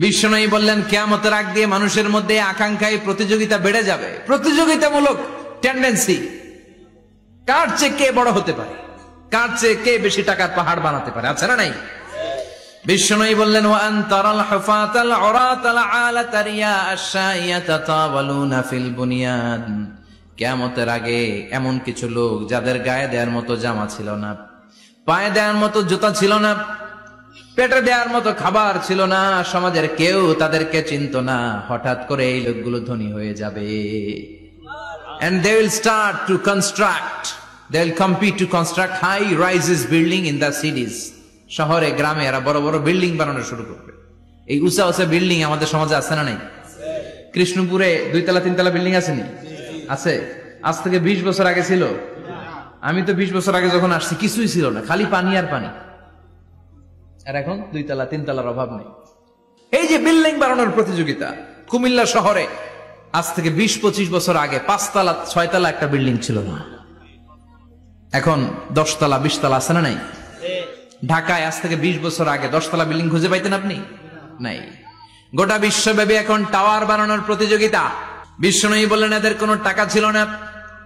বিশ্বনবী বললেন কিয়ামতের আগ দিয়ে মানুষের মধ্যে আকাঙ্ক্ষায় প্রতিযোগিতা বেড়ে যাবে, প্রতিযোগিতামূলক টেন্ডেন্সি। কার চেয়ে কে বড় হতে পারে, কার চেয়ে কে বেশি টাকার পাহাড় বানাতে পারে, আছে না নাই? বিশ্বনবী বললেন ওয়া আনতারাল হুফাতাল উরাতাল আলাতা রিয়া আশ-শাইয়াতা তাওয়ালুনা ফিল বুনিয়ান। কিয়ামতের আগে এমন কিছু লোক যাদের গায়ে দেওয়ার মতো জামা ছিল না, পায়ে দেওয়ার মতো জুতা ছিল না, পেটে দেওয়ার মতো খাবার ছিল না, সমাজের কেউ তাদেরকে চিনত না। হঠাৎ করে এই লোকগুলো ধনী হয়ে যাবে। And they will start to construct, they will compete to construct high rises building in the cities. শহরে গ্রামে এরা বড় বড় বিল্ডিং বানানো শুরু করবে। এই উঁচা উঁচা বিল্ডিং আমাদের সমাজে আছে না নাই? কৃষ্ণপুরে 2 তলা 3 তলা বিল্ডিং আছে নি? আছে। আজ থেকে 20 বছর আগে ছিল? আমি তো 20 বছর আগে যখন আসছি কিছুই ছিল না, খালি পানি আর পানি। আর এখন 2 তলা 3 তলার অভাব নেই। এই যে বিল্ডিং বানানোর প্রতিযোগিতা, কুমিল্লা শহরে আজ থেকে 20-25 বছর আগে 5 তলা 6 তলা একটা বিল্ডিং ছিল না, এখন 10 তলা 20 তলা আছে না নাই? ঢাকায় আজ থেকে 20 বছর আগে 10 তলা বিল্ডিং খুঁজে পাইতেন আপনি? নাই। গোটা বিশ্বব্যাপী এখন টাওয়ার বানানোর প্রতিযোগিতা। বিশ্বনবী বললেন এদের কোনো টাকা ছিল না।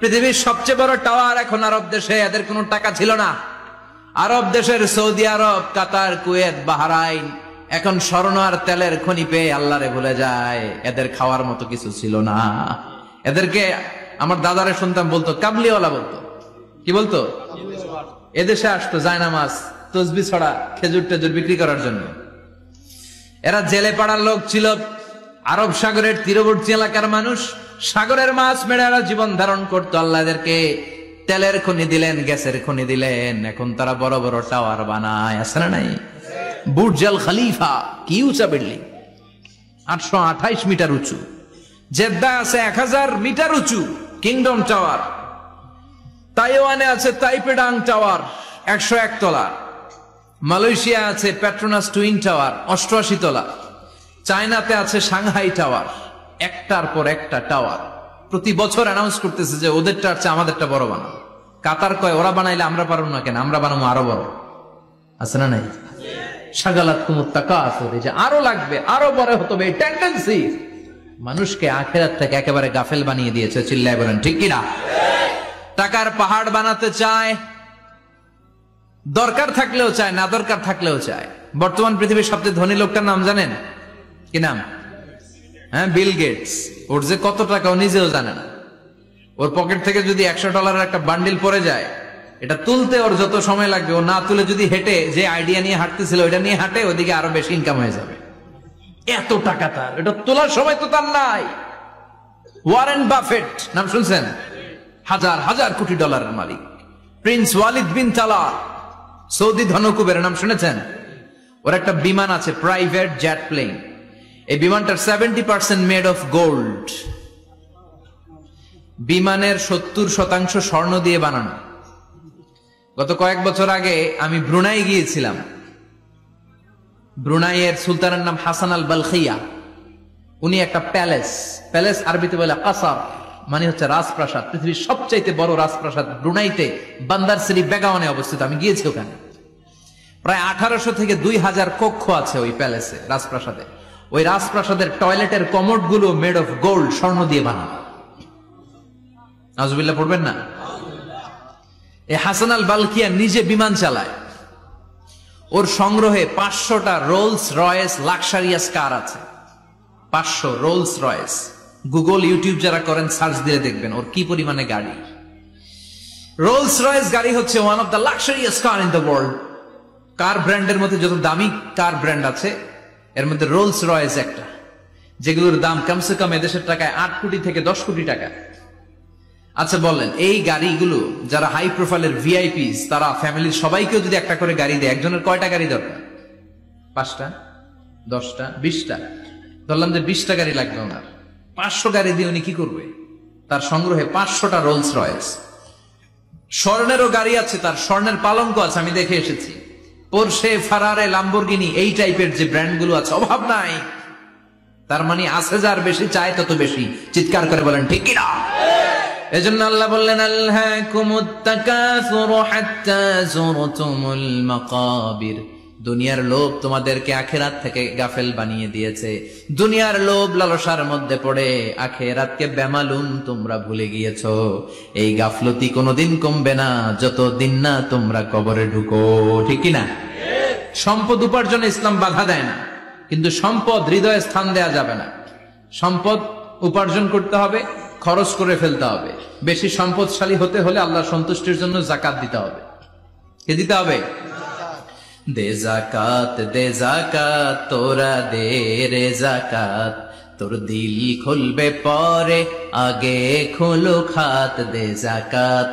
পৃথিবীর সবচেয়ে বড় টাওয়ার এখন আরব দেশে, এদের কোনো টাকা ছিল না। আরব দেশের সৌদি আরব, কাতার, কুয়েত, বাহরাইন এখন স্বর্ণ আর তেলের খনি পেয়ে আল্লাহরে ভুলে যায়। এদের খাওয়ার মতো কিছু ছিল না। এদেরকে আমার দাদারে শুনতাম বলতো কাবলিওয়ালা বলতো। কি বলতো? এদেশে আসতো জায়নামাজ তসবি ছড়া খেজুর টেজুর বিক্রি করার জন্য। এরা জেলে পাড়ার লোক ছিল। আরব সাগরের তীরবর্তী এলাকার মানুষ, সাগরের মাছ মেরে এরা জীবন ধারণ করতো। আল্লাহ এদেরকে তেলের খনি দিলেন, গ্যাসের খনি দিলেন। এখন তারা বড় বড় টাওয়ার বানায়, আছে না নাই? বুর্জ আল খলিফা, কি উঁচা বিল্ডিং, 828 মিটার উঁচু। জেদ্দা আছে 1000 মিটার উঁচু কিংডম টাওয়ার। তাইওয়ানে আছে তাইপেডাং টাওয়ার 101 তলা। মালয়েশিয়া আছে পেট্রোনাস টুইন টাওয়ার 88 তলা। চায়নাতে আছে সাংহাই টাওয়ার, একটার পর একটা টাওয়ার। প্রতি বছর অ্যানাউন্স করতেছে যে ওদেরটা আছে আমাদেরটা বড় বানাবো। কাতার কয় ওরা বানাইলে আমরা পারবো না কেন, আমরা বানাবো আরো বড়, আছে না নাই? শাগালাতকুমুত তাকাসুর, যে আরো লাগবে, আরো বড় হতে হবে, এই টেন্ডেন্সি মানুষকে আখিরাত থেকে একেবারে গাফেল বানিয়ে দিয়েছে। চিল্লায় বলেন ঠিক কিনা? টাকার পাহাড় বানাতে চায়, দরকার থাকলেও চায়, না দরকার থাকলেও চায়। বর্তমান পৃথিবীর সবচেয়ে ধনী লোকটার নাম জানেন? কি নাম? হ্যাঁ, বিল গেটস। ওর যে কত টাকা ও নিজেও জানে না। ওর পকেট থেকে যদি $100 একটা বান্ডিল পড়ে যায়, এটা তুলতে ওর যত সময় লাগবে, ও না তুলে যদি হেঁটে যে আইডিয়া নিয়ে হাঁটতেছিল ওইটা নিয়ে হাঁটে, ওইদিকে আরো বেশি ইনকাম হয়ে যাবে। এত টাকা তার, এটা তোলার সময় তো তার নাই। ওয়ারেন বাফেট নাম শুনছেন? হাজার হাজার কোটি ডলারের মালিক। Prince Walid bin Talal, Saudi ধনকুবের নাম শুনেছেন? ওর একটা বিমান আছে, প্রাইভেট জেট প্লেন। এই বিমানটার 70% মেড অফ গোল্ড। বিমানের 70% স্বর্ণ দিয়ে বানানো। গত কয়েক বছর আগে আমি ব্রুনাই গিয়েছিলাম। ব্রুনাইয়ের সুলতানের নাম হাসান আল বালখিয়া। উনি একটা প্যালেস আরবিতে বলে কাসার, মানে হচ্ছে রাজপ্রাসাদ। পৃথিবীর সবচাইতে বড় রাজপ্রাসাদ ব্রুনাইতে বান্দার সিরি বেগাওয়ানে অবস্থিত। আমি গিয়েছি ওখানে। প্রায় 1800 থেকে 2000 কক্ষ আছে ওই প্যালেসে, রাজপ্রাসাদে। ওই রাজপ্রাসাদের টয়লেটের কমোড গুলো মেড অফ গোল্ড, স্বর্ণ দিয়ে বানানো। নাউজুবিল্লাহ পড়বেন না? এই হাসান আল বালখিয়া নিজে বিমান চালায়। ওর সংগ্রহে 500টা রোলস রয়েস লাক্সারিয়াস কার আছে। 500 রোলস রয়েস। গুগল ইউটিউব যারা করেন সার্চ দিয়ে দেখবেন ওর কি পরিমাণে গাড়ি। রোলস রয়েস গাড়ি হচ্ছে one of the luxurious car in the world. Car ব্র্যান্ডের মধ্যে যত দামি কার ব্র্যান্ড আছে এর মধ্যে রোলস রয়েস একটা, যেগুলোর দাম কমসে কম এদেশের টাকায় 8 কোটি থেকে 10 কোটি টাকা। আচ্ছা বলেন, এই গাড়িগুলো যারা হাই প্রোফাইলের ভিআইপিস, তারা ফ্যামিলির সবাইকেও যদি একটা করে গাড়ি দেয়, একজনের কয়টা গাড়ি দরকার? 5টা, 10টা, 20টা। ধরলাম যে 20টা গাড়ি লাগবে ওনার। 500 গাড়ি দিয়ে উনি কি করবে? তার সংগ্রহে 500টা রোলস রয়েস। স্বর্ণেরও গাড়ি আছে, তার স্বর্ণের পালঙ্ক আছে, আমি দেখে এসেছি। পোরশে, ফারারে, লাম্বরগিনি, এই টাইপের যে ব্র্যান্ড গুলো আছে, অভাব নাই। তার মানে আছে, যার বেশি চায় তত বেশি। চিৎকার করে বলেন ঠিক কিনা? এজন্য আল্লাহ বললেন আলহাকুমুত তাকাসুরু হাত্তা যুরতুমুল মাকাবির। দুনিয়ার লোভ তোমাদেরকে আখিরাত থেকে গাফেল বানিয়ে দিয়েছে। দুনিয়ার লোভ লালসার মধ্যে পড়ে আখিরাতকে বেমালুম তোমরা ভুলে গিয়েছো। এই গাফলতি কোনোদিন কমবে না যতদিন না তোমরা কবরে ঢুকো, ঠিক কি না? সম্পদ উপার্জনে ইসলাম বাধা দেয় না, কিন্তু সম্পদ হৃদয়ে স্থান দেয়া যাবে না। সম্পদ উপার্জন করতে হবে, খরচ করে ফেলতে হবে। বেশি সম্পদশালী হতে হলে আল্লাহর সন্তুষ্টির জন্য যাকাত দিতে হবে। কে দিতে হবে? দে জাকাত তোরা দে রে জাকাত, তোর দিল খুলবে পরে আগে খোলো খাত। দে জাকাত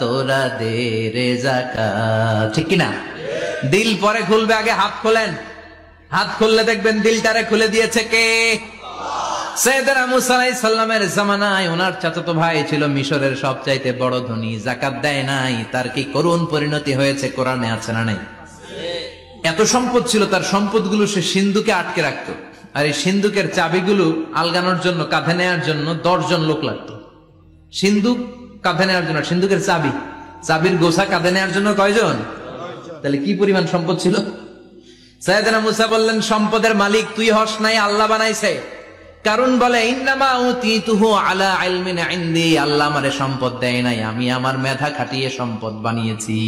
তোরা দে রে জাকাত, ঠিক কিনা? দিল পরে খুলবে, আগে হাত খোলেন। হাত খুললে দেখবেন দিলটারে খুলে দিয়েছে কে? সাইয়েদনা মুসা আলাইহিস সালামের জামানায় ওনার চাচাতো ভাই ছিল মিশরের সবচাইতে বড় ধনী, যাকাত দেয় নাই। তার কি করুণ পরিণতি হয়েছে কোরআনে আছে না নাই? এত সম্পদ ছিল, তার সম্পদগুলো সে সিন্ধুকে আটকে রাখতো। আর এই সিন্ধুকের চাবিগুলো আলগানোর জন্য, কাঁধে নেওয়ার জন্য 10 জন লোক লাগতো। সিন্ধুক কাঁধে নেওয়ার জন্য, সিন্ধুকের চাবির গোছা কাঁধে নেওয়ার জন্য কয়জন? তাহলে কি পরিমাণ সম্পদ ছিল? সাইয়েদনা মুসা বললেন, সম্পদের মালিক তুই হস নাই, আল্লাহ বানাইছে। কারণ বলে ইন্নামা উতিতুহু আলা ইলমিন ইনদি, আল্লাহ আমারে সম্পদ দেয় নাই, আমি আমার মেধা খাটিয়ে সম্পদ বানিয়েছি।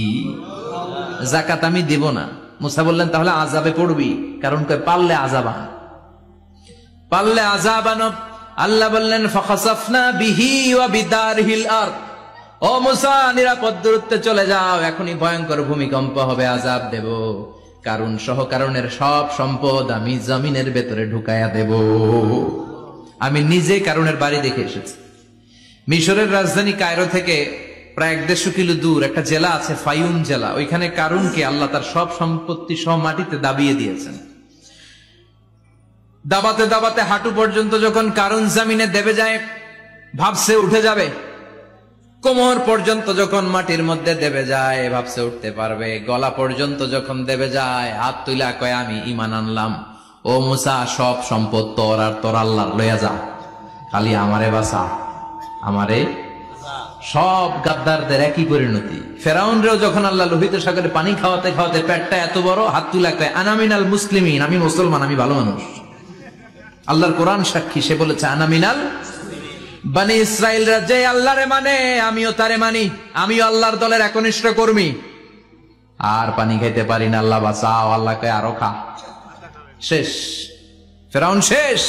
যাকাত আমি দিব না। মুসা বললেন তাহলে আযাবে পড়বি, কারণ কই পারলে আযাব আনো। আল্লাহ বললেন ফাখাসাফনা বিহি ওয়া বিদারহিল আরদ, ও মুসা নিরাপদ দূরত্বে চলে যাও, এখনই ভয়ঙ্কর ভূমিকম্প হবে, আযাব দেব। কারণ সহ কারণের সব সম্পদ আমি জমিনের ভেতরে ঢুকায়া দেব। আমি নিজে কারণের বাড়ি দেখে এসেছি। মিশরের রাজধানী কায়রো থেকে প্রায় 150 কিলো দূর একটা জেলা আছে, ফায়ুম জেলা। ওইখানে কারুনকে আল্লাহ তার সব সম্পত্তি সহ মাটিতে দাবিয়ে দিয়েছেন। দাবাতে দাবাতে হাঁটু পর্যন্ত যখন কারুন জামিনে দেবে যায়, ভাবছে উঠে যাবে। কোমর পর্যন্ত যখন মাটির মধ্যে দেবে যায়, ভাবছে উঠতে পারবে। গলা পর্যন্ত যখন দেবে যায়, হাত তুইলা কয় আমি ঈমান আনলাম। ও মুসা, সব সম্পদ তোর আর তোর আল্লাহর লইয়া যা, খালি আমারে বাঁচা, আমারে। সব গাদ্দারদের একই পরিণতি। ফেরাউনরেও যখন আল্লাহ লোহিত সাগরে পানি খাওয়াতে খাওয়াতে পেটটা এত বড়, হাত তুলা কয় আনা মিনাল মুসলিমিন, আমি মুসলমান, আমি ভালো মানুষ। আল্লাহর কোরআন সাক্ষী, সে বলেছে আনা মিনাল বনি ইসরাইলরা যে আল্লাহরে মানে আমিও তারে মানি, আমিও আল্লাহর দলের একনিষ্ঠ কর্মী। আর পানি খাইতে পারি না, আল্লাহ বাঁচাও। আল্লাহ কয় আরো খা। শেষ, ফেরাউন শেষ,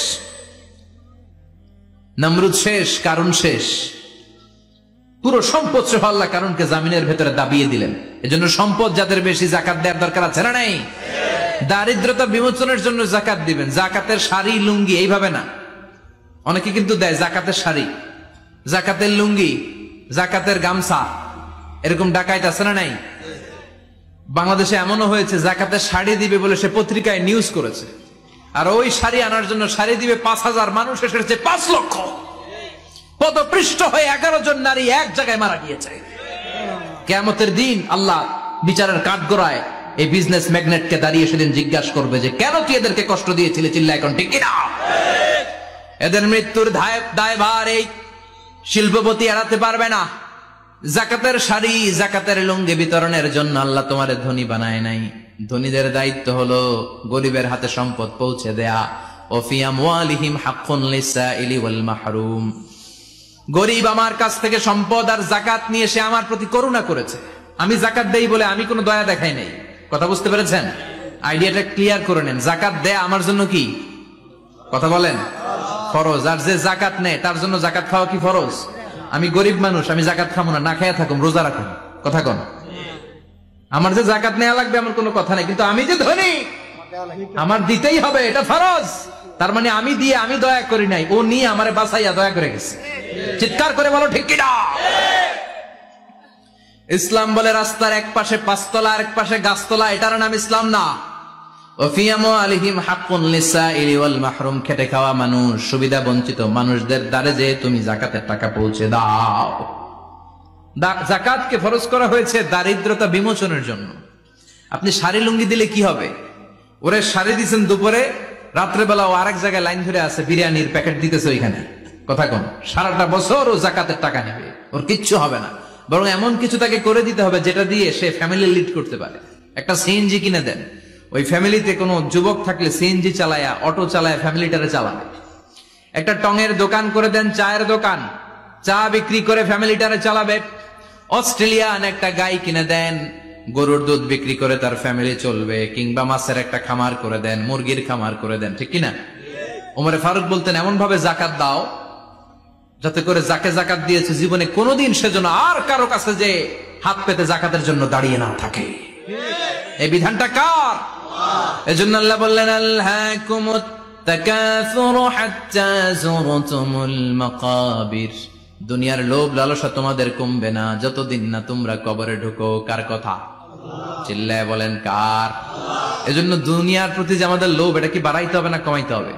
নমরুদ শেষ, কারুন শেষ। পুরো সম্পদ সহ আল্লাহ কারুনকে জামিনের ভেতরে দাবিয়ে দিলেন। এজন্য সম্পদ যাদের বেশি, যাকাত দেওয়ার দরকার আছে না নাই? দারিদ্রতা বিমোচনের জন্য যাকাত দিবেন। যাকাতের শাড়ি লুঙ্গি এইভাবে না, অনেকে কিন্তু দেয় জাকাতের শাড়ি, জাকাতের লুঙ্গি, জাকাতের গামছা, এরকম ডাকাইত আছে না নাই? বাংলাদেশে এমনও হয়েছে জাকাতের শাড়ি দিবে বলে সে পত্রিকায় নিউজ করেছে, আর ওই শাড়ি আনার জন্য শাড়ি দিবে 5000, মানুষ এসেছে 5 লক্ষ। পদপৃষ্ঠ হয়ে 11 জন নারী এক জায়গায় মারা গিয়েছে। কিয়ামতের দিন আল্লাহ বিচারের কাঠগড়ায় এই বিজনেস ম্যাগনেটকে দাঁড়িয়ে সেদিন জিজ্ঞাসা করবে যে কেন তুই এদেরকে কষ্ট দিয়েছিলি? চিল্লা এখন ঠিক কিনা? এদের মৃত্যুর দায়ভার এই শিল্পপতি এড়াতে পারবে না। যাকাতের শাড়ি, যাকাতের লুঙ্গি বিতরণের জন্য আল্লাহ তোমারে ধনী বানায় নাই। ধনীদের দায়িত্ব হলো গরিবের হাতে সম্পদ পৌঁছে দেয়া। ও ফি আমওয়ালিহিম হাক্কুন লিসাইলি ওয়াল মাহরুম। গরিব আমার কাছ থেকে সম্পদ আর যাকাত নিয়ে সে আমার প্রতি করুণা করেছে। আমি যাকাত দেই বলে আমি কোনো দয়া দেখাই নাই। কথা বুঝতে পেরেছেন? আইডিয়াটা ক্লিয়ার করে নেন। যাকাত দেয়া আমার জন্য কি? কথা বলেন, ফরজ। আর যে যাকাত নেয় তার জন্য যাকাত খাওয়া কি ফরজ? আমি গরিব মানুষ, আমি যাকাত খাবো না, না খাইয়া থাকুম, রোজা রাখুন। কথা কন, আমার যে যাকাত নেওয়া লাগবে আমার কোনো কথা নেই, কিন্তু আমি যে ধনী আমার দিতেই হবে, এটা ফরজ। তার মানে আমি দিয়ে আমি দয়া করি নাই, ও নিয়ে আমারে বাঁচাইয়া দয়া করে গেছে। চিৎকার করে বলো ঠিক কিনা? ইসলাম বলে রাস্তার এক পাশে 5 তলা আর এক পাশে গাছতলা, এটার নাম ইসলাম না। খেটে খাওয়া মানুষ, সুবিধা বঞ্চিত মানুষদের দ্বারে যে তুমি যাকাতের টাকা পৌঁছে দাও। যাকাতকে ফরজ করা হয়েছে দারিদ্রতা বিমোচনের জন্য। আপনি শাড়ি লুঙ্গি দিলে কি হবে? ওরে শাড়ি দিচ্ছেন দুপুরে, রাত্রেবেলা ও আরেক জায়গায় লাইন ধরে আছে, বিরিয়ানির প্যাকেট দিতেছে ওইখানে। কথা কোন, সারাটা বছর ও যাকাতের টাকা নেবে, ওর কিচ্ছু হবে না। বরং এমন কিছু তাকে করে দিতে হবে যেটা দিয়ে সে ফ্যামিলি লিড করতে পারে। একটা সিএনজি কিনে দেন। ওই ফ্যামিলিতে কোনো যুবক থাকলে সিএনজি চালায়া, অটো চালায়া ফ্যামিলিটারে চালাবে। একটা টঙের দোকান করে দেন, চায়ের দোকান, চা বিক্রি করে ফ্যামিলিটারে চালাবে। অস্ট্রেলিয়ান একটা গাই কিনে দেন, গরুর দুধ বিক্রি করে তার ফ্যামিলি চলবে। কিংবা মাছের একটা খামার করে দেন, মুরগির খামার করে দেন, ঠিক কিনা? ওমরে ফারুক বলতেন, এমন ভাবে জাকাত দাও যাতে করে যাকে জাকাত দিয়েছে জীবনে কোনোদিন সেজন্য আর কারো কাছে যে হাত পেতে জাকাতের জন্য দাঁড়িয়ে না থাকে। এই বিধানটা কার? এজন্য আল্লাহ বললেন, আল্লাহকুমুত তাকাসুরু হাত্তা যুরতুমুল মাকাবির। দুনিয়ার লোভ লালসা তোমাদের কমবে না যতদিন না তোমরা কবরে ঢুকো। কার কথা? চিল্লায় বলেন কার? এজন্য দুনিয়ার প্রতি যে আমাদের লোভ, এটা কি বাড়াইতে হবে না কমাইতে হবে?